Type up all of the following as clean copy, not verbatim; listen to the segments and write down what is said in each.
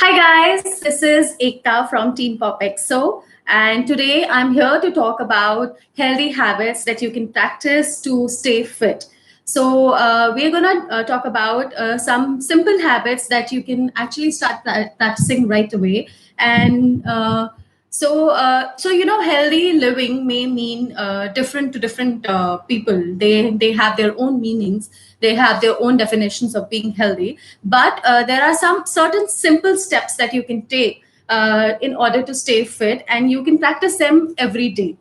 Hi guys, this is Ekta from Team Pop XO, and today I'm here to talk about healthy habits that you can practice to stay fit. We're gonna talk about some simple habits that you can actually start practicing right away. And healthy living may mean different to different people. They have their own meanings. They have their own definitions of being healthy, but there are some certain simple steps that you can take in order to stay fit, and you can practice them every day.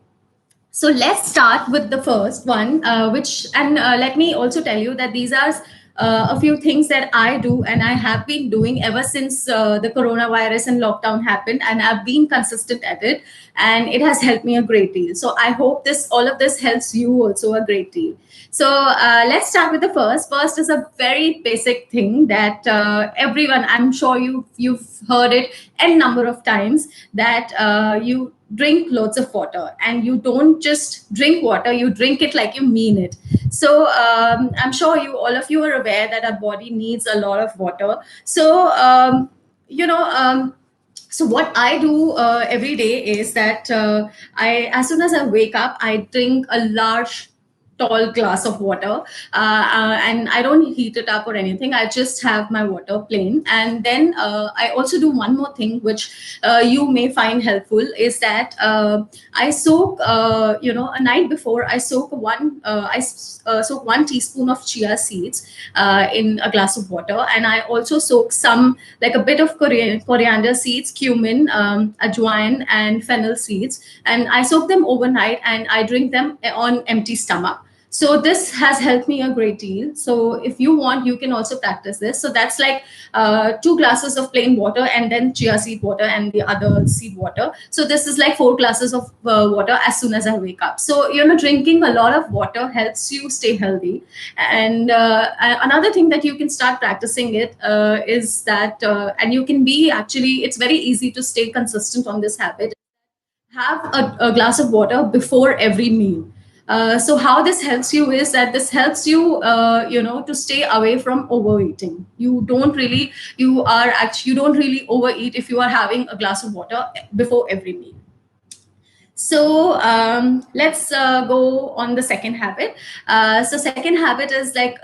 So let's start with the first one, let me also tell you that these are a few things that I do and I have been doing ever since the coronavirus and lockdown happened, and I've been consistent at it, and it has helped me a great deal. So I hope this all of this helps you also a great deal. Let's start with the first. First is a very basic thing that everyone, I'm sure you've heard it n number of times, that you drink loads of water, and you don't just drink water, you drink it like you mean it. I'm sure you all of you are aware that our body needs a lot of water. You know so what I do every day is that I as soon as I wake up, I drink a large tall glass of water, and I don't heat it up or anything. I just have my water plain, and then I also do one more thing which you may find helpful, is that I soak, a night before, I soak soak 1 teaspoon of chia seeds in a glass of water, and I also soak some, like a bit of coriander seeds, cumin, ajwain, and fennel seeds, and I soak them overnight, and I drink them on empty stomach. So this has helped me a great deal. So if you want, you can also practice this. So that's like 2 glasses of plain water, and then chia seed water, and the other seed water. So this is like 4 glasses of water as soon as I wake up. So drinking a lot of water helps you stay healthy. And another thing that you can start practicing it is that, and you can be actually, it's very easy to stay consistent on this habit. Have a glass of water before every meal. So how this helps you is that this helps you, to stay away from overeating. You don't really overeat if you are having a glass of water before every meal. Let's go on the second habit. Second habit is like,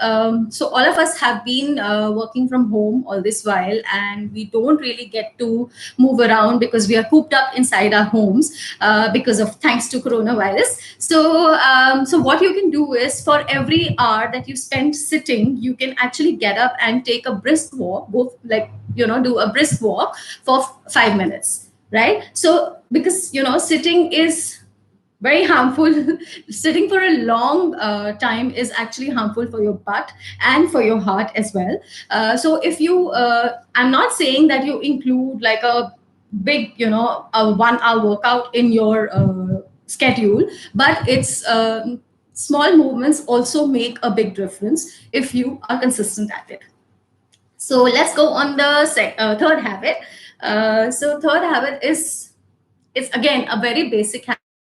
so all of us have been working from home all this while, and we don't really get to move around because we are cooped up inside our homes because of, thanks to coronavirus. So what you can do is, for every hour that you spend sitting, you can actually get up and take a brisk walk, do a brisk walk for 5 minutes, right? So because sitting is very harmful. Sitting for a long time is actually harmful for your butt and for your heart as well. So if you I'm not saying that you include like a big, a 1 hour workout in your schedule, but it's small movements also make a big difference if you are consistent at it. So let's go on the third habit. Third habit is, it's again a very basic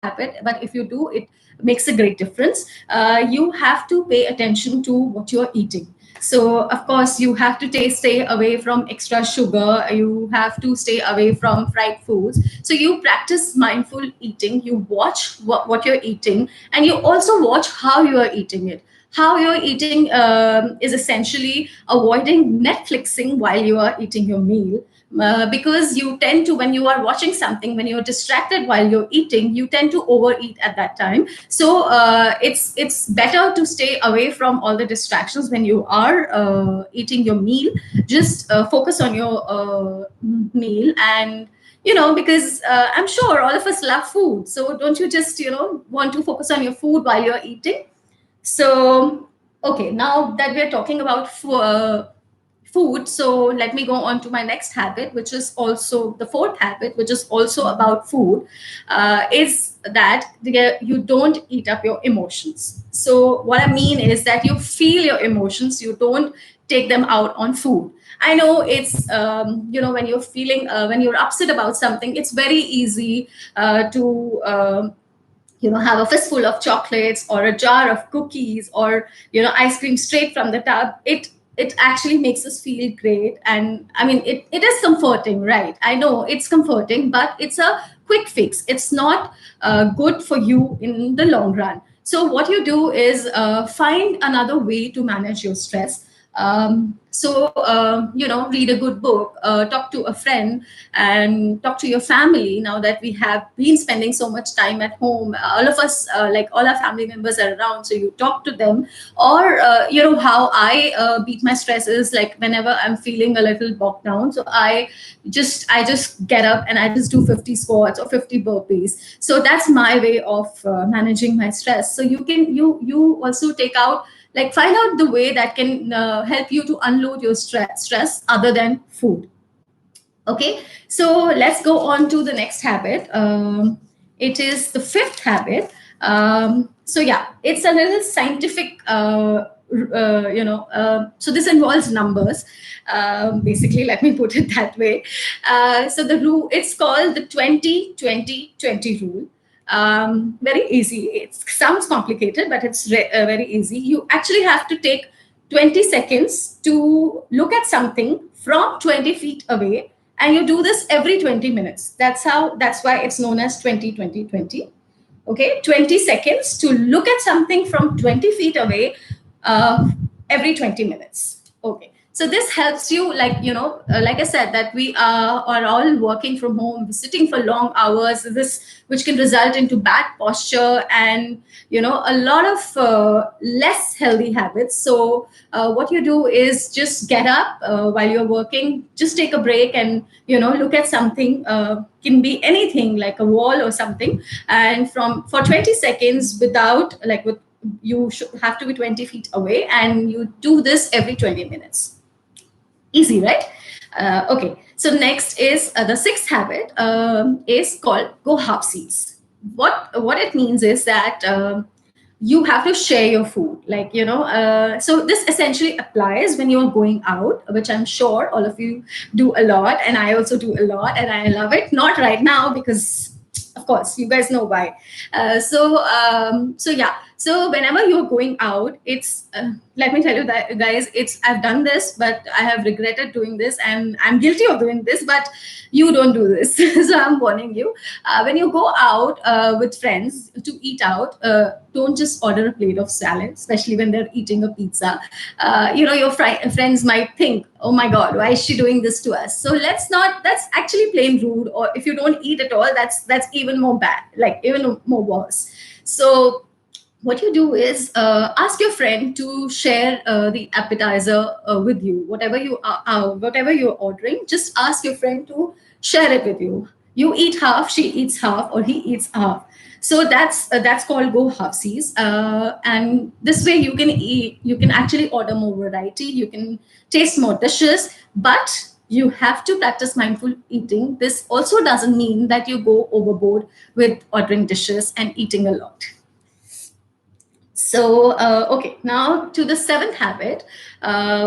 habit, but if you do, it makes a great difference. You have to pay attention to what you're eating. So of course you have to stay away from extra sugar. You have to stay away from fried foods. So you practice mindful eating. You watch what you're eating, and you also watch how you are eating it. How you're eating is essentially avoiding Netflixing while you are eating your meal. Because you tend to, when you are watching something, when you're distracted while you're eating, you tend to overeat at that time. So it's better to stay away from all the distractions when you are eating your meal. Just focus on your meal. And because I'm sure all of us love food, so don't you just want to focus on your food while you're eating? So, okay, now that we're talking about food, so let me go on to my next habit, which is also the fourth habit, which is also about food, is that you don't eat up your emotions. So, what I mean is that you feel your emotions, you don't take them out on food. I know it's, when you're feeling, when you're upset about something, it's very easy to have a fistful of chocolates or a jar of cookies or ice cream straight from the tub. it actually makes us feel great. And I mean, it is comforting, right? I know it's comforting, but it's a quick fix. It's not good for you in the long run. So what you do is find another way to manage your stress. Read a good book, talk to a friend, and talk to your family. Now that we have been spending so much time at home, all of us, like all our family members are around, so you talk to them. Or how I beat my stress is like whenever I'm feeling a little bogged down, so I just get up and I just do 50 squats or 50 burpees. So that's my way of managing my stress. So you also take out, like, find out the way that can help you to unload your stress other than food. Okay, so let's go on to the next habit. It is the fifth habit. So yeah, it's a little scientific. So this involves numbers. Basically, let me put it that way. So the rule, it's called the 20-20-20 rule. Very easy. It sounds complicated, but it's very easy. You actually have to take 20 seconds to look at something from 20 feet away, and you do this every 20 minutes. That's why it's known as 20-20-20. Okay, 20 seconds to look at something from 20 feet away, every 20 minutes. Okay, so this helps you, like I said, that we are all working from home, sitting for long hours, this which can result into bad posture and a lot of less healthy habits. So what you do is just get up while you're working, just take a break and look at something, can be anything like a wall or something, and for 20 seconds, without like with you should have to be 20 feet away, and you do this every 20 minutes. Easy, right? Okay, so next is the sixth habit, is called go half seas. What it means is that you have to share your food, so this essentially applies when you're going out, which I'm sure all of you do a lot, and I also do a lot, and I love it. Not right now, because of course you guys know why. So whenever you're going out, it's let me tell you that, guys, it's I've done this, but I have regretted doing this, and I'm guilty of doing this, but you don't do this. So I'm warning you. When you go out with friends to eat out, don't just order a plate of salad, especially when they're eating a pizza. Your friends might think, oh my god, why is she doing this to us? So let's not. That's actually plain rude. Or if you don't eat at all, that's even more bad, like even more worse. So what you do is ask your friend to share the appetizer with you, whatever you're ordering. Just ask your friend to share it with you. You eat half, she eats half, or he eats half. So that's called go halfsies. And this way you can eat. You can actually order more variety. You can taste more dishes, but you have to practice mindful eating. This also doesn't mean that you go overboard with ordering dishes and eating a lot. So, okay, now to the seventh habit,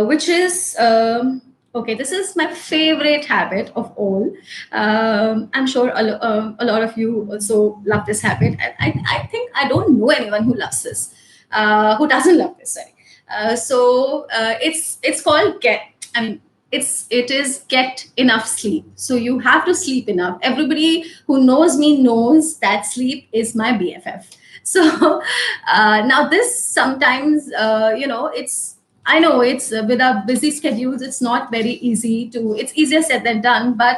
which is okay, this is my favorite habit of all. I'm sure a lot of you also love this habit. And I think I don't know anyone who loves this, who doesn't love this. Sorry. It's called get. I mean, it is get enough sleep. So you have to sleep enough. Everybody who knows me knows that sleep is my BFF. So now this sometimes, it's, I know it's with our busy schedules, it's not very easy to, it's easier said than done, but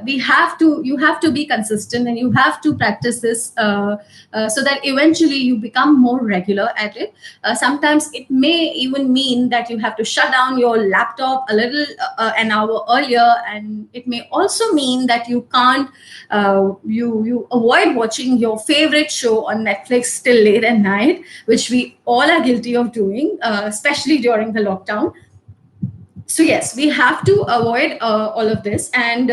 you have to be consistent, and you have to practice this so that eventually you become more regular at it. Sometimes it may even mean that you have to shut down your laptop a little, an hour earlier, and it may also mean that you can't, you avoid watching your favorite show on Netflix till late at night, which we all are guilty of doing, especially during the lockdown. So yes, we have to avoid all of this. And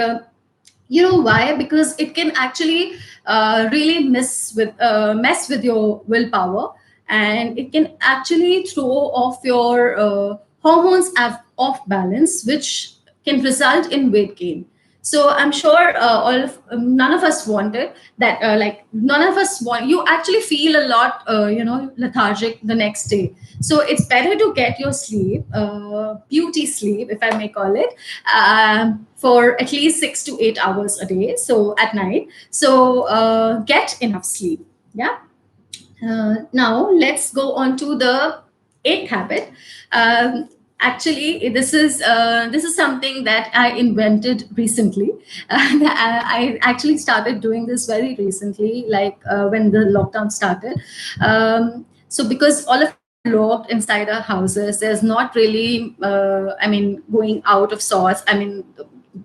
you know why? Because it can actually really mess with your willpower, and it can actually throw off your hormones off balance, which can result in weight gain. So I'm sure none of us wanted that. Like none of us want. You actually feel a lot, lethargic the next day. So it's better to get your sleep, beauty sleep, if I may call it, for at least 6 to 8 hours a day. So at night. So get enough sleep. Yeah. Now let's go on to the eighth habit. Actually, this is something that I invented recently. I actually started doing this very recently, like when the lockdown started. So because all of us are locked inside our houses, there's not really, I mean, going out of sorts. I mean,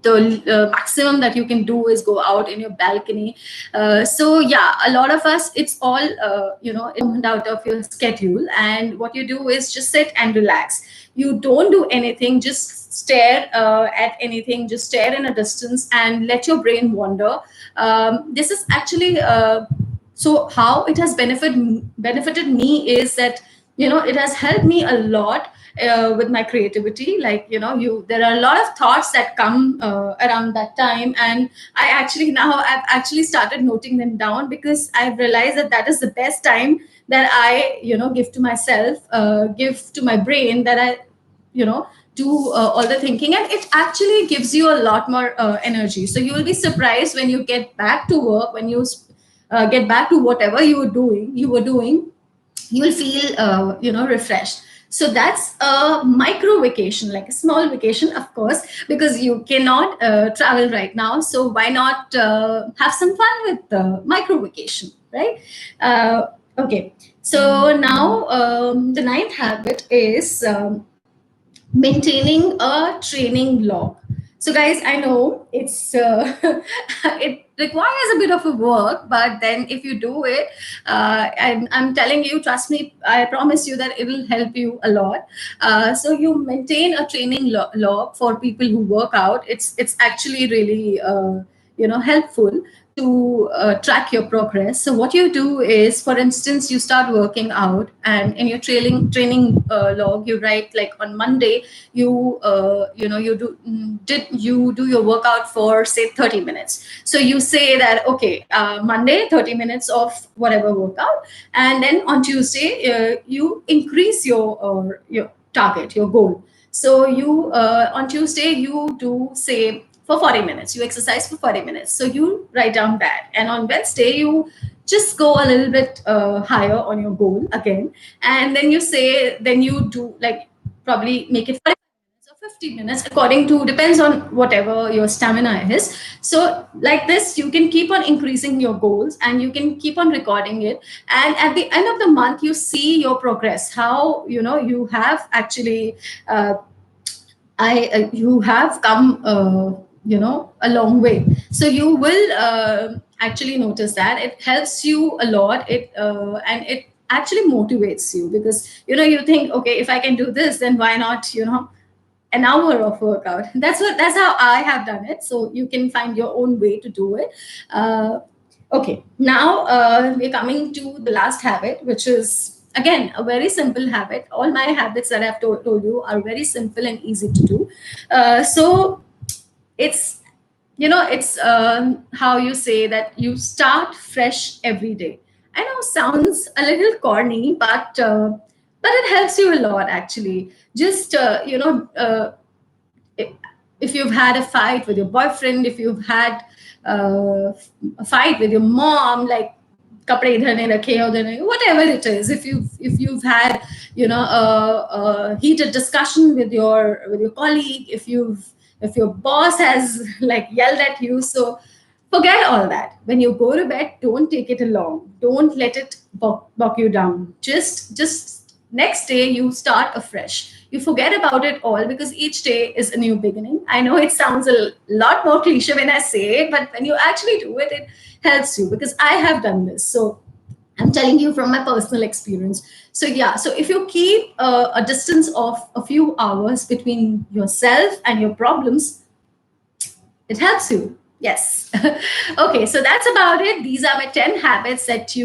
the maximum that you can do is go out in your balcony. So yeah, a lot of us, it's all out of your schedule, and what you do is just sit and relax. You don't do anything, just stare at anything, just stare in a distance and let your brain wander. This is actually so how it has benefited me is that, it has helped me a lot with my creativity. Like, you there are a lot of thoughts that come around that time, and I've actually started noting them down, because I've realized that that is the best time that I give to myself, give to my brain, that I you know do all the thinking, and it actually gives you a lot more energy. So you will be surprised when you get back to work, when you get back to whatever you were doing, you will feel refreshed. So that's a micro vacation, like a small vacation, of course, because you cannot travel right now. So why not have some fun with the micro vacation, right? Okay. So now, the ninth habit is maintaining a training log. So guys, I know it's it requires a bit of a work, but then if you do it, I'm telling you, trust me, I promise you that it will help you a lot. So you maintain a training log for people who work out. It's actually really helpful to track your progress. So what you do is, for instance, you start working out, and in your training log, you write like on Monday, you do your workout for say 30 minutes. So you say that, okay, Monday 30 minutes of whatever workout, and then on Tuesday you increase your target, your goal. So you on Tuesday you do say for 40 minutes, you exercise for 40 minutes. So you write down that, and on Wednesday you just go a little bit higher on your goal again, and then you say, then you do like probably make it 45 minutes or 50 minutes, according to, depends on whatever your stamina is. So like this, you can keep on increasing your goals, and you can keep on recording it, and at the end of the month you see your progress, how you have actually I you have come a long way. So you will actually notice that it helps you a lot. It actually motivates you, because you think, okay, if I can do this, then why not an hour of workout. That's how I have done it. So you can find your own way to do it. Okay, now we're coming to the last habit, which is again a very simple habit. All my habits that I've told you are very simple and easy to do. So it's it's how you say that you start fresh every day. I know, sounds a little corny, but it helps you a lot, actually. Just if you've had a fight with your boyfriend, if you've had a fight with your mom, like kapde idhar nahi rakhe hai, udhar nahi, whatever it is, if you've had a heated discussion with your colleague, if your boss has like yelled at you, so forget all that. When you go to bed, don't take it along. Don't let it bog you down. Just next day you start afresh. You forget about it all, because each day is a new beginning. I know it sounds a lot more cliche when I say it, but when you actually do it, it helps you, because I have done this. So I'm telling you from my personal experience. So yeah, so if you keep a distance of a few hours between yourself and your problems, it helps you. Yes. Okay, so that's about it. These are my 10 habits that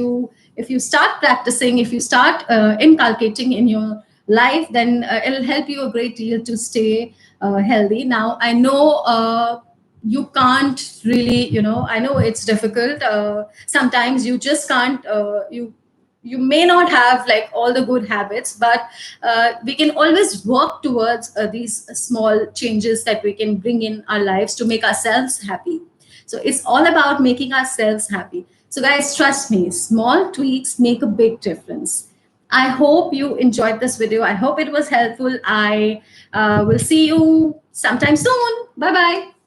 if you start practicing, if you start inculcating in your life, then it'll help you a great deal to stay healthy. Now, I know. you can't really, I know it's difficult. Sometimes you just can't, you may not have like all the good habits, but we can always work towards these small changes that we can bring in our lives to make ourselves happy. So it's all about making ourselves happy. So guys, trust me, small tweaks make a big difference. I hope you enjoyed this video. I hope it was helpful. I will see you sometime soon. Bye bye.